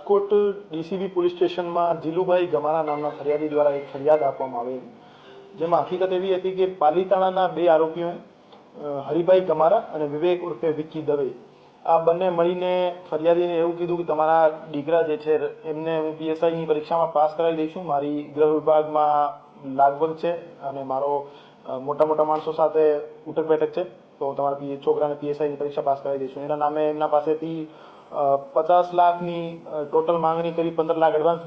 Rajkot DCB police સ્ટેશનમાં જીલુભાઈ ગમારા નામના ફરિયાદી દ્વારા એક ફરિયાદ આપવામાં આવેલી, જેમાં હકીકત એવી હતી કે પાલીતાણાના બે આરોપીઓએ હરિભાઈ ગમારા અને વિવેક ઉર્ફે વિક્કી દવે આ બંને મળીને ફરિયાદીને એવું કીધું કે તમારા દીકરા જે છે એમને હું પીએસઆઈની પરીક્ષામાં પાસ કરાવી દઈશું, મારી ગૃહ વિભાગમાં લાગવગ છે અને મારો મોટા મોટા માણસો સાથે ઉઠક બેઠક છે, તો તમારા છોકરાને પીએસઆઈની પરીક્ષા પાસ કરાવી દઈશું. એના નામે એમના પાસેથી 50 લાખની ટોટલ માંગણી કરી 15 લાખ એડવાન્સ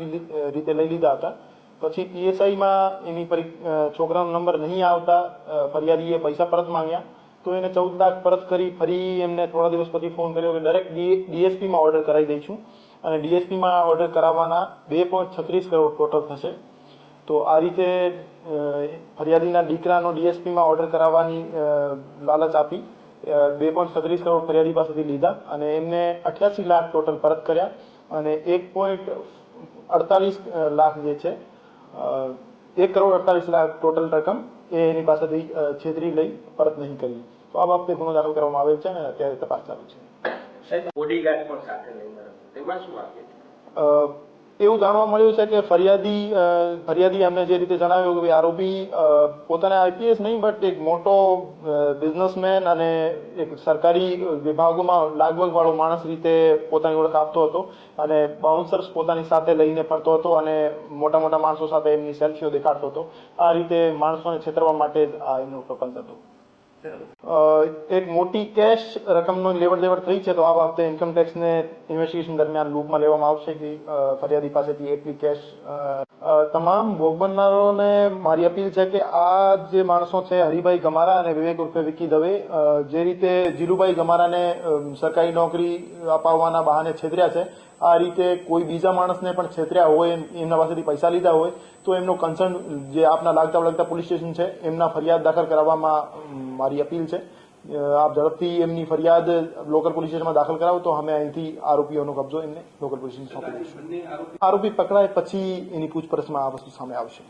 રીતે લઈ લીધા હતા. પછી પીએસઆઈમાં એની છોકરાનો નંબર નહીં આવતા ફરિયાદીએ પૈસા પરત માંગ્યા, તો એને 14 લાખ પરત કરી ફરી એમને થોડા દિવસ પછી ફોન કર્યો કે ડાયરેક્ટ ડીએસપીમાં ઓર્ડર કરાવી દઈશું અને ડીએસપીમાં ઓર્ડર કરાવવાના 2.36 કરોડ ટોટલ થશે. તો આ રીતે ફરિયાદીના દીકરાનો ડીએસપીમાં ઓર્ડર કરાવવાની લાલચ આપી 2.36 કરોડ ફરિયાદી પાસેથી લીધા અને એમને 88 લાખ ટોટલ પરત કર્યા અને 1.48 લાખ જે છે 1.48 લાખ ટોટલ રકમ એની પાસેથી છેતરી લઈ પરત નહીં કરી. તો આ બાબતે ગુનો દાખલ કરવામાં આવેલ છે અને અત્યારે તપાસ ચાલુ છે. એવું જાણવા મળ્યું છે કે ફરિયાદી અમને જે રીતે જણાવ્યું કે આરોપી પોતાના આઈપીએસ નહીં બટ એક મોટો બિઝનેસમેન અને એક સરકારી વિભાગોમાં લાગવગ વાળો માણસ રીતે પોતાની ઓળખ આપતો હતો અને બાઉન્સર્સ પોતાની સાથે લઈને ફરતો હતો અને મોટા મોટા માણસો સાથે એમની સેલ્ફીઓ દેખાડતો હતો. આ રીતે માણસોને છેતરવા માટે જ આ એમનું પ્રપંચ હતું. એક મોટી કેશ રકમનો લેવડ દેવડ થઈ છે, તો આ બાબતે ઇન્કમટેક્સને ઇન્વેસ્ટિગેશન દરમિયાન લૂપમાં લેવામાં આવશે કે ફરિયાદી પાસેથી એટલી કેશ. તમામ ભોગ બનનારોને મારી અપીલ છે કે આ જે માણસો છે હરિભાઈ ગમારા અને વિવેક ઉર્ફે વિક્કી દવે જે રીતે જીલુભાઈ ગમારાને સરકારી નોકરી અપાવવાના બહાને છેતર્યા છે, આ રીતે કોઈ બીજા માણસને પણ છેતર્યા હોય, એમના પાસેથી પૈસા લીધા હોય તો એમનો કન્સર્ન જે આપના લાગતા પોલીસ સ્ટેશન છે એમના ફરિયાદ દાખલ કરાવવામાં મારી અપીલ છે. આપ ઝડપથી એમની ફરિયાદ લોકલ પોલીસ સ્ટેશનમાં દાખલ કરાવો તો અમે અહીંથી આરોપીઓનો કબજો એમને લોકલ પોલીસ સ્ટેશન સોંપી દઈશું. આરોપી પકડાય પછી એની પૂછપરછમાં આ વસ્તુ સામે આવશે.